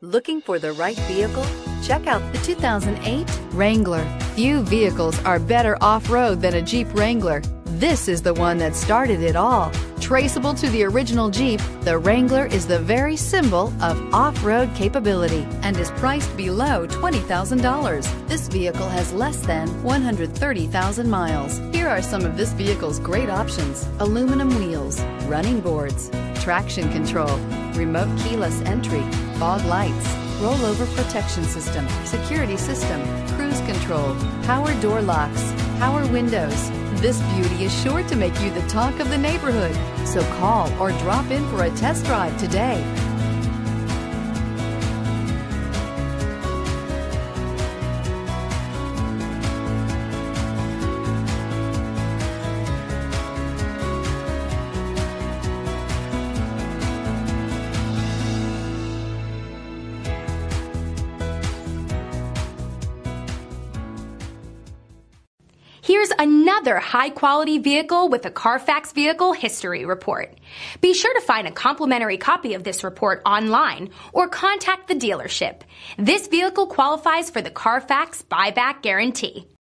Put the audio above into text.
Looking for the right vehicle? Check out the 2008 Wrangler. Few vehicles are better off-road than a Jeep Wrangler. This is the one that started it all. Traceable to the original Jeep, the Wrangler is the very symbol of off-road capability and is priced below $20,000. This vehicle has less than 130,000 miles. Here are some of this vehicle's great options: aluminum wheels, running boards, traction control, remote keyless entry, fog lights, rollover protection system, security system, cruise control, power door locks, power windows. This beauty is sure to make you the talk of the neighborhood. So call or drop in for a test drive today. Here's another high-quality vehicle with a CARFAX Vehicle History Report. Be sure to find a complimentary copy of this report online or contact the dealership. This vehicle qualifies for the CARFAX Buyback Guarantee.